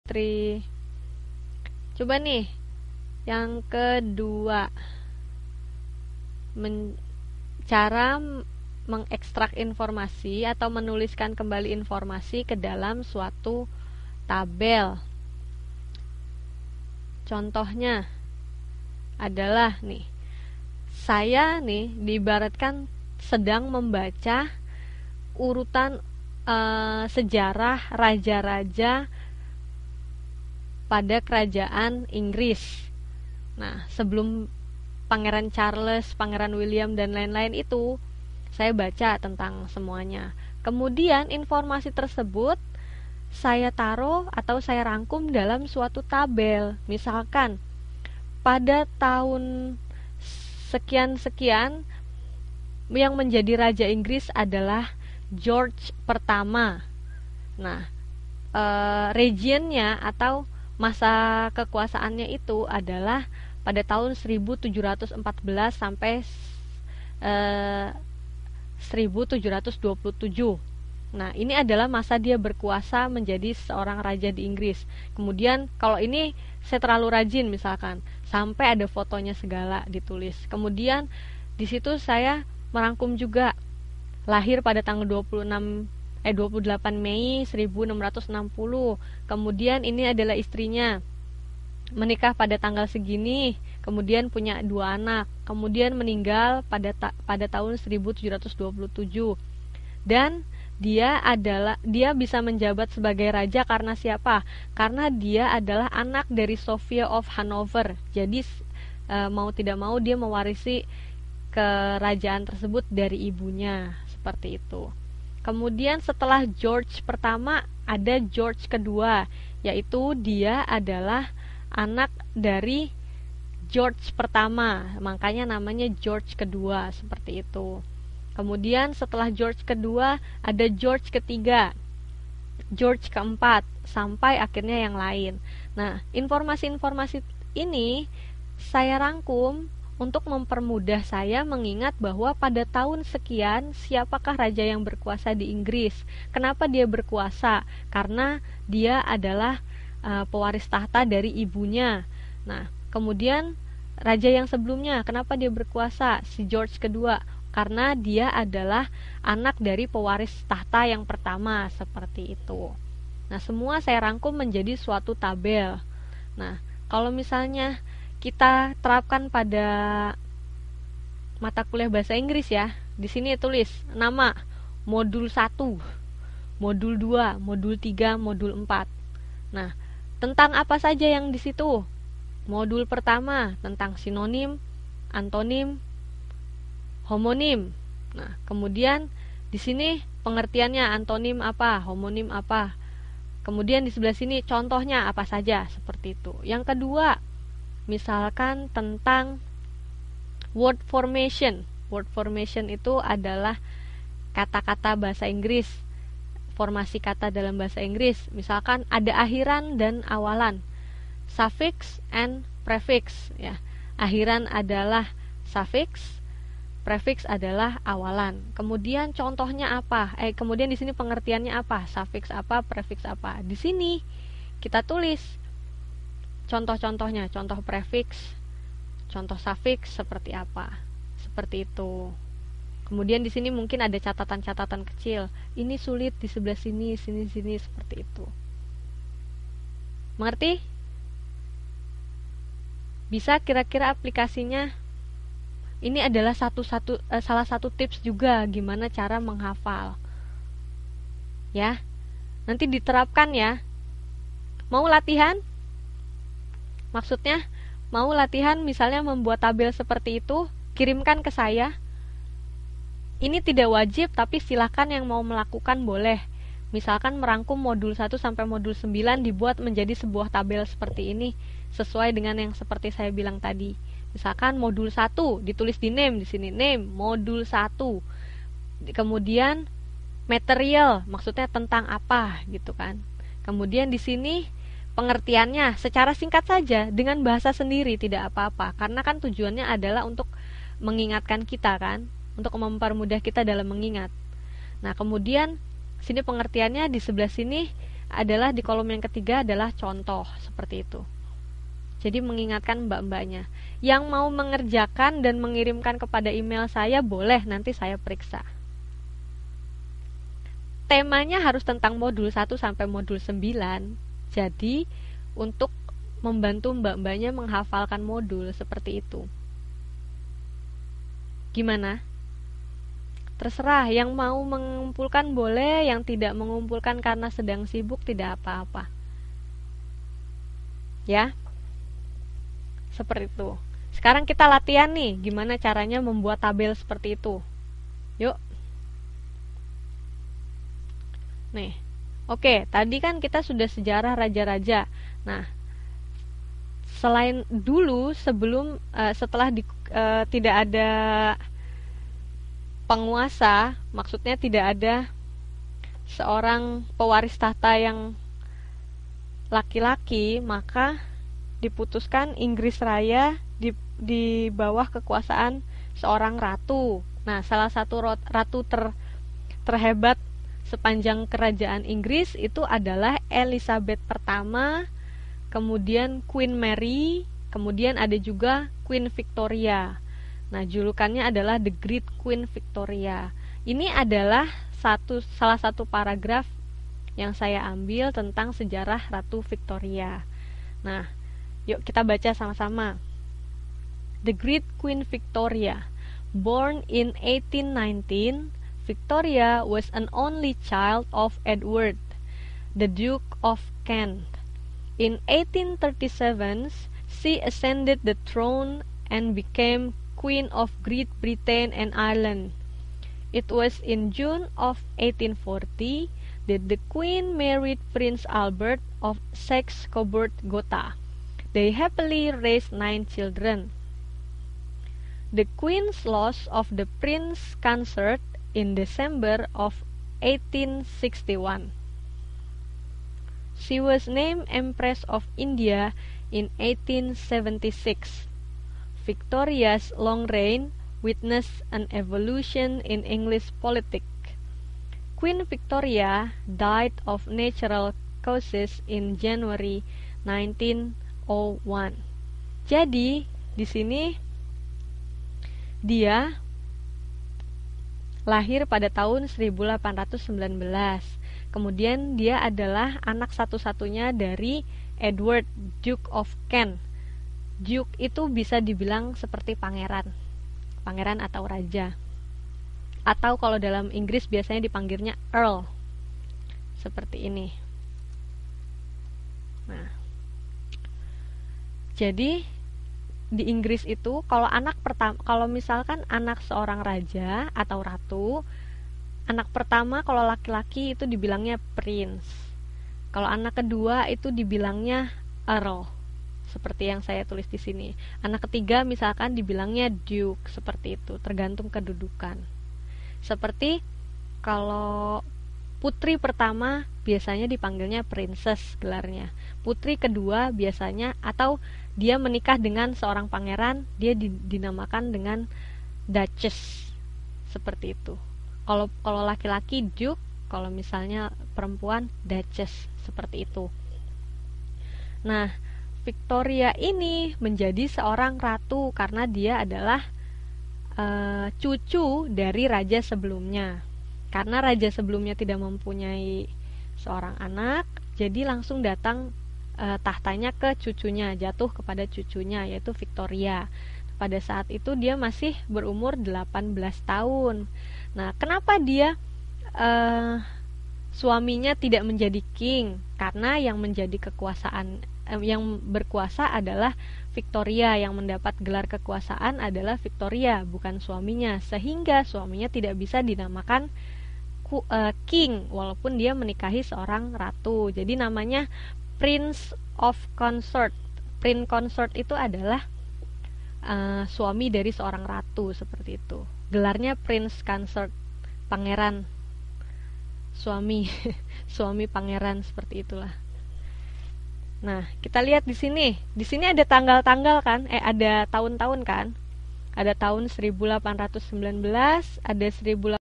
Putri. Coba nih, yang kedua, cara mengekstrak informasi atau menuliskan kembali informasi ke dalam suatu tabel. Contohnya adalah nih, saya nih diibaratkan sedang membaca urutan sejarah raja-raja pada kerajaan Inggris. Nah, sebelum Pangeran Charles, Pangeran William, dan lain-lain itu, saya baca tentang semuanya. Kemudian informasi tersebut saya taruh atau saya rangkum dalam suatu tabel. Misalkan, pada tahun sekian-sekian yang menjadi Raja Inggris adalah George pertama. Nah, regionnya atau masa kekuasaannya itu adalah pada tahun 1714 sampai 1727. Nah, ini adalah masa dia berkuasa menjadi seorang raja di Inggris. Kemudian kalau ini saya terlalu rajin misalkan, sampai ada fotonya segala ditulis. Kemudian di situ saya merangkum juga lahir pada tanggal 28 Mei 1660. Kemudian ini adalah istrinya, menikah pada tanggal segini, kemudian punya 2 anak, kemudian meninggal pada tahun 1727. Dan dia bisa menjabat sebagai raja karena siapa? Karena dia adalah anak dari Sophia of Hanover. Jadi mau tidak mau dia mewarisi kerajaan tersebut dari ibunya, seperti itu. Kemudian setelah George pertama ada George kedua, yaitu dia adalah anak dari George pertama, makanya namanya George kedua, seperti itu. Kemudian setelah George kedua ada George ketiga, George keempat, sampai akhirnya yang lain. Nah, informasi-informasi ini saya rangkum untuk mempermudah saya mengingat bahwa pada tahun sekian siapakah raja yang berkuasa di Inggris. Kenapa dia berkuasa? Karena dia adalah pewaris tahta dari ibunya. Nah, kemudian raja yang sebelumnya, kenapa dia berkuasa? Si George kedua, karena dia adalah anak dari pewaris tahta yang pertama, seperti itu. Nah, semua saya rangkum menjadi suatu tabel. Nah, kalau misalnya kita terapkan pada mata kuliah bahasa Inggris ya, di sini tulis nama modul 1, modul 2, modul 3, modul 4. Nah, tentang apa saja yang di situ? Modul pertama tentang sinonim, antonim, homonim. Nah, kemudian di sini pengertiannya antonim apa, homonim apa. Kemudian di sebelah sini contohnya apa saja, seperti itu. Yang kedua, misalkan tentang word formation. Word formation itu adalah kata-kata bahasa Inggris, formasi kata dalam bahasa Inggris. Misalkan ada akhiran dan awalan, suffix and prefix ya. Akhiran adalah suffix, prefix adalah awalan. Kemudian contohnya apa? Kemudian di sini pengertiannya apa? Suffix apa, prefix apa? Di sini kita tulis contoh-contohnya, contoh prefix, contoh suffix seperti apa. Seperti itu. Kemudian di sini mungkin ada catatan-catatan kecil. Ini sulit di sebelah sini, sini, seperti itu. Mengerti? Bisa kira-kira aplikasinya? Ini adalah salah satu tips juga gimana cara menghafal. Ya. Nanti diterapkan ya. Mau latihan? Maksudnya, mau latihan misalnya membuat tabel seperti itu, kirimkan ke saya. Ini tidak wajib, tapi silakan yang mau melakukan boleh. Misalkan merangkum modul 1 sampai modul 9 dibuat menjadi sebuah tabel seperti ini, sesuai dengan yang seperti saya bilang tadi. Misalkan modul 1 ditulis di name, di sini name, modul 1. Kemudian material, maksudnya tentang apa gitu kan. Kemudian di sini pengertiannya secara singkat saja dengan bahasa sendiri, tidak apa-apa, karena kan tujuannya adalah untuk mengingatkan kita kan, untuk mempermudah kita dalam mengingat. Nah, kemudian sini pengertiannya, di sebelah sini adalah di kolom yang ketiga adalah contoh seperti itu. Jadi mengingatkan mbak-mbaknya. Yang mau mengerjakan dan mengirimkan kepada email saya boleh, nanti saya periksa. Temanya harus tentang modul 1 sampai modul 9. Jadi untuk membantu mbak-mbaknya menghafalkan modul seperti itu. Gimana? Terserah, yang mau mengumpulkan boleh, yang tidak mengumpulkan karena sedang sibuk tidak apa-apa. Ya? Seperti itu. Sekarang kita latihan nih, gimana caranya membuat tabel seperti itu. Yuk. Nih. Oke, tadi kan kita sudah sejarah raja-raja. Nah, selain dulu setelah tidak ada penguasa, maksudnya tidak ada seorang pewaris tahta yang laki-laki, maka diputuskan Inggris Raya di bawah kekuasaan seorang ratu. Nah, salah satu ratu terhebat sepanjang kerajaan Inggris itu adalah Elizabeth pertama, kemudian Queen Mary, kemudian ada juga Queen Victoria. Nah, julukannya adalah The Great Queen Victoria. Ini adalah salah satu paragraf yang saya ambil tentang sejarah Ratu Victoria. Nah, yuk kita baca sama-sama. The Great Queen Victoria. Born in 1819, Victoria was an only child of Edward, the Duke of Kent. In 1837, she ascended the throne and became Queen of Great Britain and Ireland. It was in June of 1840 that the Queen married Prince Albert of Saxe-Coburg-Gotha. They happily raised 9 children. The Queen's loss of the Prince consort in December of 1861. She was named Empress of India in 1876. Victoria's long reign witnessed an evolution in English politics. Queen Victoria died of natural causes in January 1901. Jadi, di sini dia lahir pada tahun 1819. Kemudian dia adalah anak satu-satunya dari Edward, Duke of Kent. Duke itu bisa dibilang seperti pangeran atau raja. Atau kalau dalam Inggris biasanya dipanggilnya Earl. Seperti ini. Nah, jadi di Inggris itu kalau misalkan anak seorang raja atau ratu, anak pertama kalau laki-laki itu dibilangnya prince. Kalau anak kedua itu dibilangnya earl. Seperti yang saya tulis di sini. Anak ketiga misalkan dibilangnya duke, seperti itu, tergantung kedudukan. Seperti kalau putri pertama biasanya dipanggilnya princess gelarnya. Putri kedua biasanya, atau dia menikah dengan seorang pangeran, dia dinamakan dengan duchess. Seperti itu. Kalau laki-laki duke, kalau misalnya perempuan duchess, seperti itu. Nah, Victoria ini menjadi seorang ratu karena dia adalah cucu dari raja sebelumnya. Karena raja sebelumnya tidak mempunyai seorang anak, jadi langsung datang tahtanya ke cucunya, jatuh kepada cucunya, yaitu Victoria. Pada saat itu dia masih berumur 18 tahun. Nah, kenapa dia suaminya tidak menjadi king? Karena yang menjadi yang berkuasa adalah Victoria, yang mendapat gelar kekuasaan adalah Victoria, bukan suaminya, sehingga suaminya tidak bisa dinamakan king walaupun dia menikahi seorang ratu. Jadi namanya Prince of Consort. Prince consort itu adalah suami dari seorang ratu, seperti itu. Gelarnya Prince consort, pangeran, suami suami pangeran, seperti itulah. Nah, kita lihat di sini. Di sini ada tanggal-tanggal kan? Ada tahun-tahun kan? Ada tahun 1819, ada 1821,